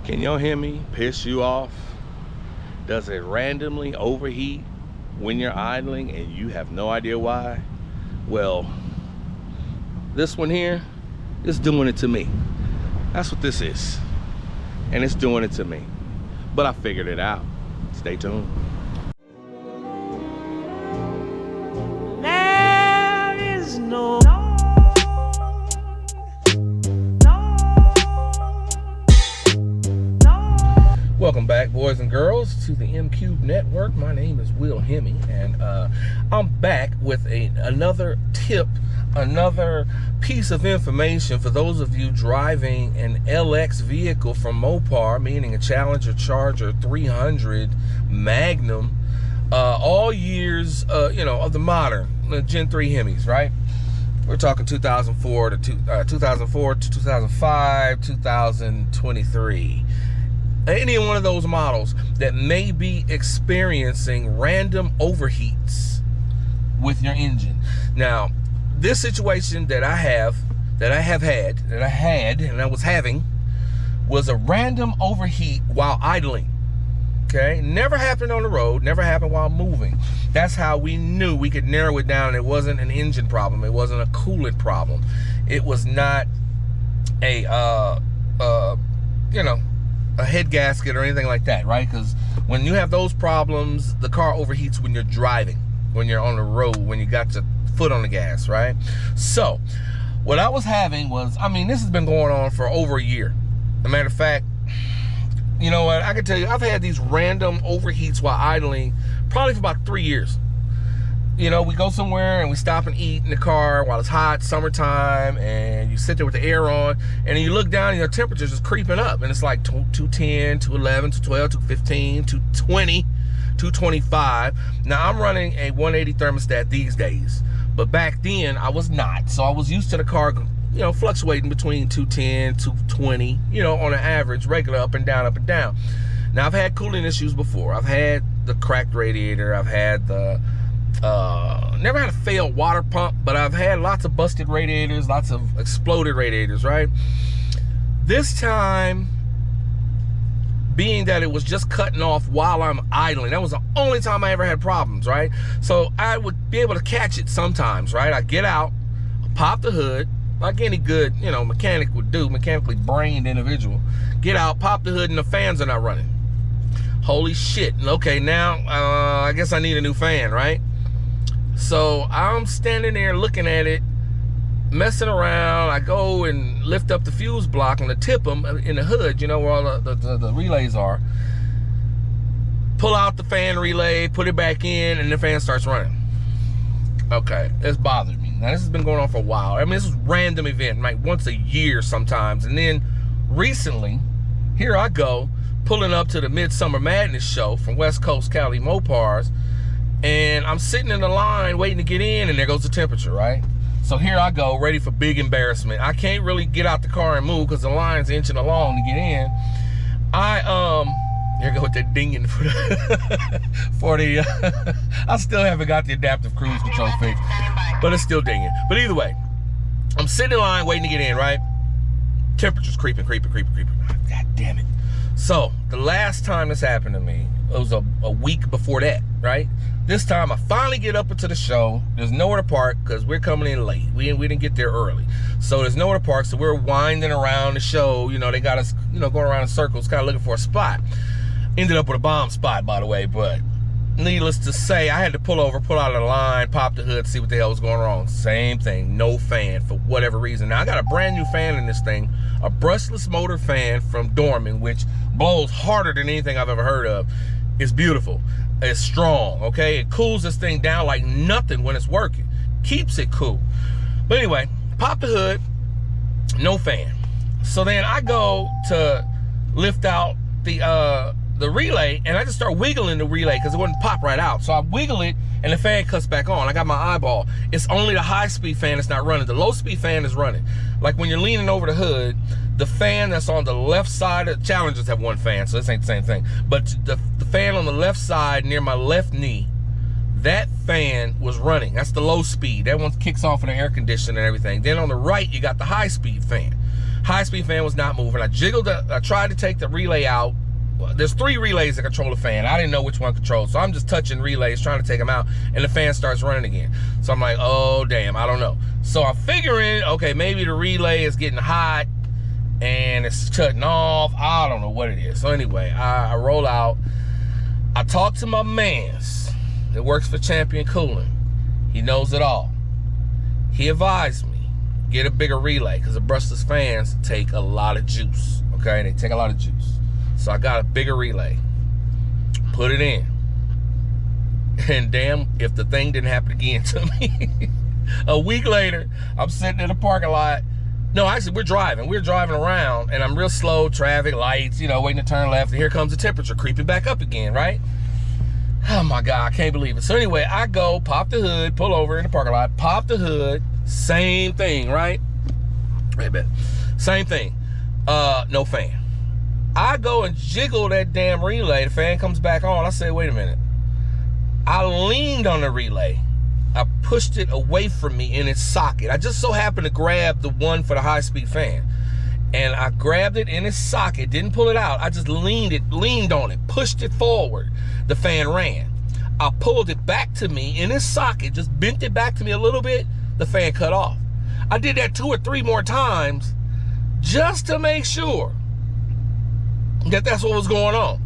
Can your Hemi piss you off? Does it randomly overheat when you're idling and you have no idea why? Well, this one here is doing it to me. That's what this is. And it's doing it to me. But I figured it out. Stay tuned. There is no Welcome back, boys and girls, to the M-Cube Network. My name is Wilhemi, and I'm back with another tip, another piece of information for those of you driving an LX vehicle from Mopar, meaning a Challenger Charger 300 Magnum, all years, of the modern Gen 3 Hemis, right? We're talking 2004 to 2005, 2023. Any one of those models that may be experiencing random overheats with your engine. Now, this situation that I was having was a random overheat while idling. Okay, never happened on the road, never happened while moving. That's how we knew we could narrow it down. It wasn't an engine problem. It wasn't a coolant problem. It was not a head gasket or anything like that, right? Because when you have those problems, the car overheats when you're driving, when you're on the road, when you got your foot on the gas, right? So what I was having was, this has been going on for over a year. As a matter of fact, you know what, I can tell you, I've had these random overheats while idling probably for about 3 years. You know, we go somewhere and we stop and eat in the car while it's hot, summertime, and you sit there with the air on, and then you look down and your temperature's just creeping up, and it's like 210, 211, 212, 215, 220, 225. Now, I'm running a 180 thermostat these days, but back then I was not. So I was used to the car, fluctuating between 210, 220, on an average, regular up and down, up and down. Now, I've had cooling issues before. I've had the cracked radiator. I've had the never had a failed water pump, but I've had lots of busted radiators, lots of exploded radiators, right? This time, being that it was just cutting off while I'm idling, that was the only time I ever had problems, right? So I would be able to catch it sometimes, right? I get out, pop the hood, like any good, mechanic would do, mechanically brained individual. Get out, pop the hood, and the fans are not running. Holy shit. Okay, now I guess I need a new fan, right? So I'm standing there looking at it, messing around. I go and lift up the fuse block and tip them in the hood, where all the relays are. Pull out the fan relay, put it back in, and the fan starts running. Okay, it's bothered me. Now, this has been going on for a while. This is a random event, like once a year sometimes. And then recently, here I go, pulling up to the Midsummer Madness show from West Coast Cali Mopars, and I'm sitting in the line waiting to get in, and there goes the temperature, right? So here I go, ready for big embarrassment. I can't really get out the car and move because the line's inching along to get in. Here go with that dinging for the I still haven't got the adaptive cruise control fixed, but it's still dinging. But either way, I'm sitting in line waiting to get in, right? Temperature's creeping. God damn it. So the last time this happened to me, it was a week before that, right? This time I finally get up into the show. There's nowhere to park because we're coming in late. We didn't get there early. So there's nowhere to park, so we're winding around the show. They got us, going around in circles, kind of looking for a spot. Ended up with a bomb spot, by the way, but needless to say, I had to pull over, pull out of the line, pop the hood, see what the hell was going wrong. Same thing, no fan for whatever reason. Now, I got a brand new fan in this thing, a brushless motor fan from Dorman, which blows harder than anything I've ever heard of. It's beautiful. It's strong, okay? It cools this thing down like nothing when it's working. Keeps it cool. But anyway, pop the hood, no fan. So then I go to lift out the relay, and I just start wiggling the relay because it wouldn't pop right out. So I wiggle it, and the fan cuts back on. I got my eyeball. It's only the high-speed fan that's not running. The low-speed fan is running. Like when you're leaning over the hood, the fan that's on the left side of the Challengers have one fan, so this ain't the same thing. But the fan on the left side near my left knee, that fan was running. That's the low speed. That one kicks off in the air conditioner and everything. Then on the right, you got the high-speed fan. High-speed fan was not moving. I tried to take the relay out. Well, there's 3 relays that control the fan. I didn't know which one controlled, so I'm just touching relays, trying to take them out, and the fan starts running again. So I'm like, oh, damn, I don't know. So I'm figuring, okay, maybe the relay is getting hot, and it's cutting off. I don't know what it is. So anyway, I roll out. I talk to my mans that works for Champion Coolant. He knows it all. He advised me, get a bigger relay, because the brushless fans take a lot of juice, okay? They take a lot of juice. So I got a bigger relay, put it in, and damn if the thing didn't happen again to me. A week later, I'm sitting in the parking lot. No, actually, we're driving around, and I'm real slow, traffic lights, you know, waiting to turn left, and here comes the temperature creeping back up again, right? Oh my God, I can't believe it. So anyway, I go, pop the hood, pull over in the parking lot, pop the hood, same thing, right? Right back. Same thing, no fan. I go and jiggle that damn relay, the fan comes back on. I say, wait a minute. I leaned on the relay. I pushed it away from me in its socket. I just so happened to grab the one for the high-speed fan. And I grabbed it in its socket, didn't pull it out. I just leaned on it, pushed it forward. The fan ran. I pulled it back to me in its socket, just bent it back to me a little bit, the fan cut off. I did that 2 or 3 more times just to make sure that that's what was going on.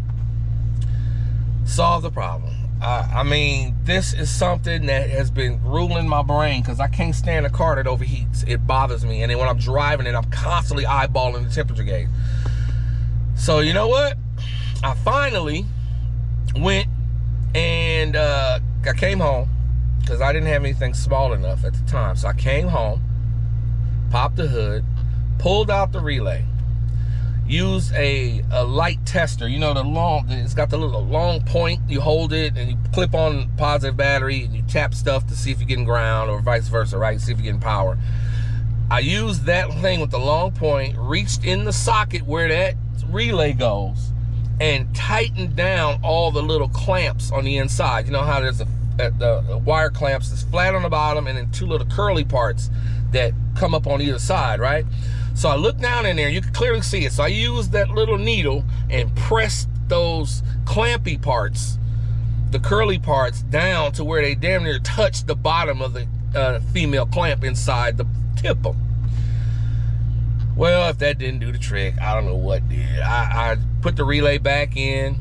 Solve the problem. I mean, this is something that has been ruling my brain because I can't stand a car that overheats. It bothers me. And then when I'm driving it, I'm constantly eyeballing the temperature gauge. So you know what? I finally went and I came home because I didn't have anything small enough at the time. So I came home, popped the hood, pulled out the relay, used a light tester, you know, it's got the little long point, you hold it and you clip on positive battery and you tap stuff to see if you're getting ground or vice versa, right? See if you're getting power. I used that thing with the long point, reached in the socket where that relay goes and tightened down all the little clamps on the inside. You know how there's the wire clamps that's flat on the bottom and then 2 little curly parts that come up on either side, right? So I looked down in there, you can clearly see it. So I used that little needle and pressed those clampy parts, the curly parts, down to where they damn near touched the bottom of the female clamp inside the tipple. Well, if that didn't do the trick, I don't know what did. I put the relay back in.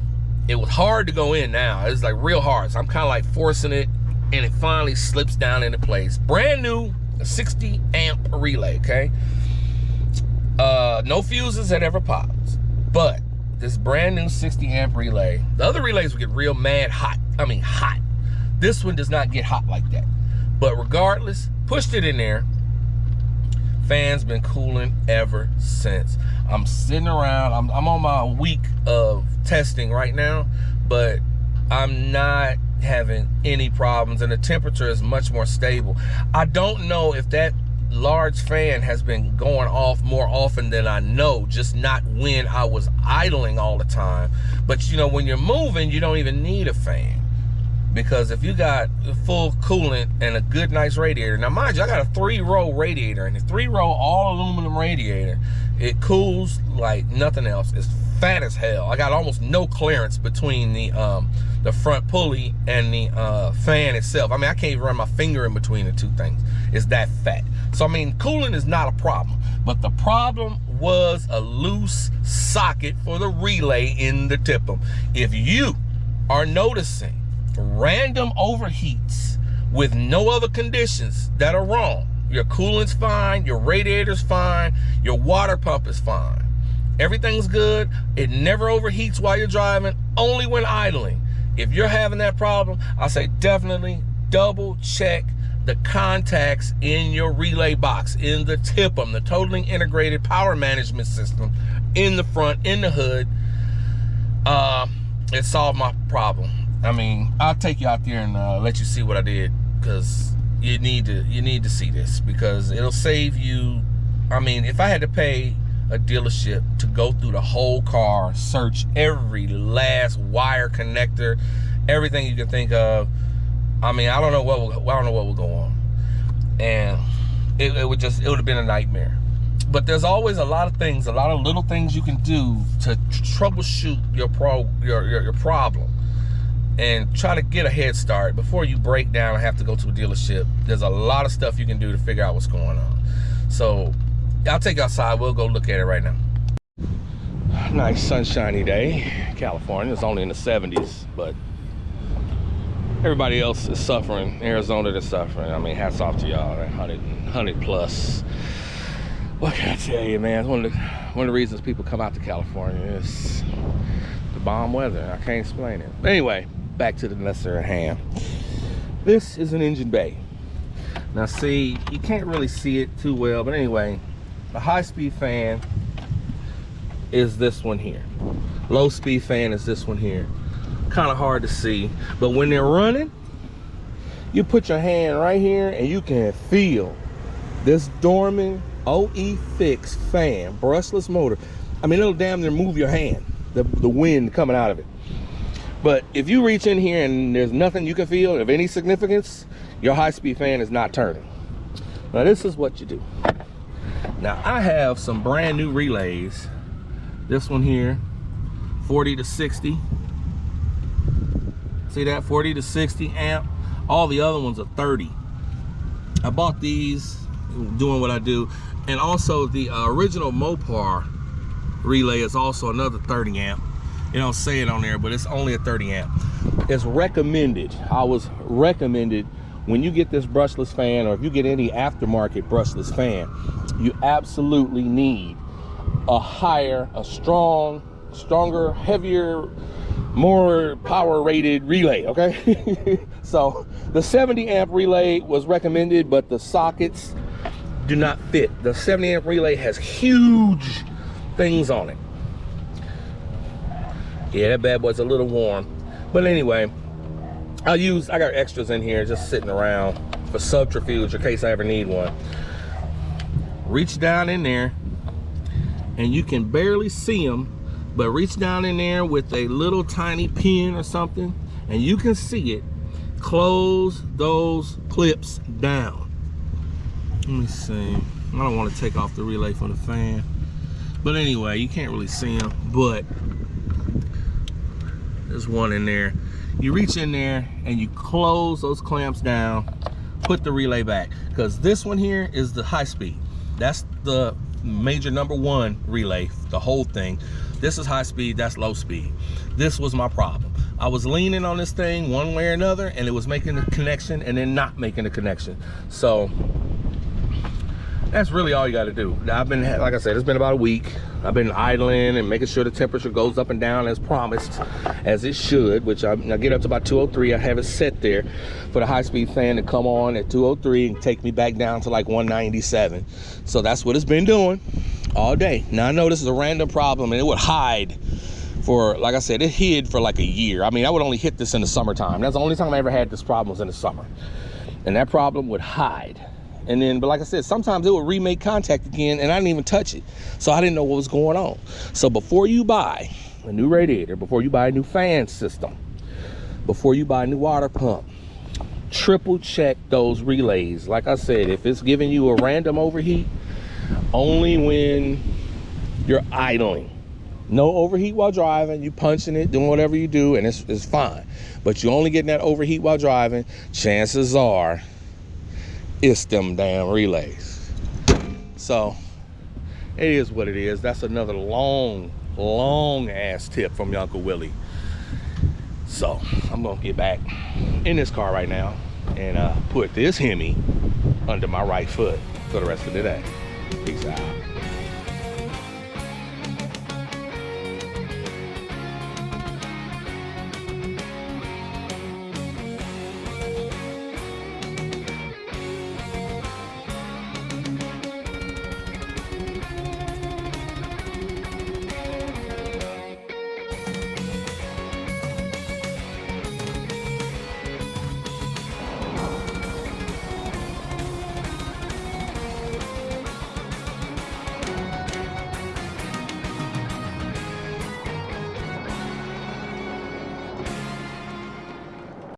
It was hard to go in now. It's like real hard. So I'm kind of like forcing it, and it finally slips down into place. Brand new 60 amp relay, okay? No fuses had ever popped, but this brand new 60 amp relay, the other relays would get real mad hot. I mean hot. This one does not get hot like that. But regardless, pushed it in there. Fan's been cooling ever since. I'm sitting around, I'm on my week of testing right now, but I'm not having any problems and the temperature is much more stable. I don't know if that large fan has been going off more often than I know, just not when I was idling all the time. But you know, when you're moving, you don't even need a fan, because if you got full coolant and a good nice radiator, now mind you, I got a 3-row radiator, and the 3-row all aluminum radiator, it cools like nothing else. It's fat as hell. I got almost no clearance between the front pulley and the fan itself. I mean, I can't even run my finger in between the 2 things. It's that fat. So I mean, cooling is not a problem, but the problem was a loose socket for the relay in the tip'em. If you are noticing random overheats with no other conditions that are wrong, your coolant's fine, your radiator's fine, your water pump is fine, everything's good, it never overheats while you're driving, only when idling. If you're having that problem, I say definitely double check the contacts in your relay box, in the tip'em, the totally integrated power management system, in the front, in the hood. It solved my problem. I mean, I'll take you out there and let you see what I did, because you need to see this, because it'll save you. I mean, if I had to pay a dealership to go through the whole car, search every last wire connector, everything you can think of, I mean, I don't know what would go on, and it would have been a nightmare. But there's always a lot of things, a lot of little things you can do to troubleshoot your problem and try to get a head start before you break down and have to go to a dealership. There's a lot of stuff you can do to figure out what's going on. So I'll take you outside. We'll go look at it right now. Nice sunshiny day. California, it's only in the 70s, but everybody else is suffering. Arizona is suffering. I mean, hats off to y'all. 100 plus. What can I tell you, man? One of the reasons people come out to California is the bomb weather. I can't explain it. But anyway, back to the lesson at hand. This is an engine bay. Now see, you can't really see it too well, but anyway, the high-speed fan is this one here. Low-speed fan is this one here. Kind of hard to see, but when they're running, you put your hand right here and you can feel this Dorman OE fix fan, brushless motor. I mean, it'll damn near move your hand, the wind coming out of it. But if you reach in here and there's nothing you can feel of any significance, your high-speed fan is not turning. Now this is what you do. Now I have some brand new relays. This one here, 40 to 60. See that, 40 to 60 amp. All the other ones are 30. I bought these doing what I do. And also the original Mopar relay is also another 30 amp. You don't say it on there, but it's only a 30 amp. It's recommended. I was recommended when you get this brushless fan, or if you get any aftermarket brushless fan, you absolutely need a stronger, heavier, more power rated relay, okay? So the 70 amp relay was recommended, but the sockets do not fit. The 70 amp relay has huge things on it. Yeah, that bad boy's a little warm. But anyway, I got extras in here just sitting around for subterfuge in case I ever need one. Reach down in there, and you can barely see them, but reach down in there with a little tiny pin or something, and you can see it. Close those clips down. Let me see. I don't want to take off the relay from the fan. But anyway, you can't really see them, but there's one in there. You reach in there and you close those clamps down, put the relay back, because this one here is the high speed. That's the major #1 relay, the whole thing. This is high speed, that's low speed. This was my problem. I was leaning on this thing one way or another, and it was making the connection and then not making the connection. So that's really all you got to do. I've been, like I said, it's been about a week. I've been idling and making sure the temperature goes up and down as promised, as it should, which I get up to about 203. I have it set there for the high-speed fan to come on at 203 and take me back down to like 197. So that's what it's been doing all day. Now I know this is a random problem, and it would hide for, like I said, it hid for like a year. I mean, I would only hit this in the summertime. That's the only time I ever had this problem, was in the summer. And that problem would hide. And then, but like I said, sometimes it will remake contact again, and I didn't even touch it. So I didn't know what was going on. So before you buy a new radiator, before you buy a new fan system, before you buy a new water pump, triple check those relays. Like I said, if it's giving you a random overheat, only when you're idling. No overheat while driving. You punching it, doing whatever you do, and it's fine. But you only getting that overheat while driving, chances are it's them damn relays. So it is what it is. That's another long ass tip from your Uncle Willie. So I'm gonna get back in this car right now and put this Hemi under my right foot for the rest of the day. Peace out.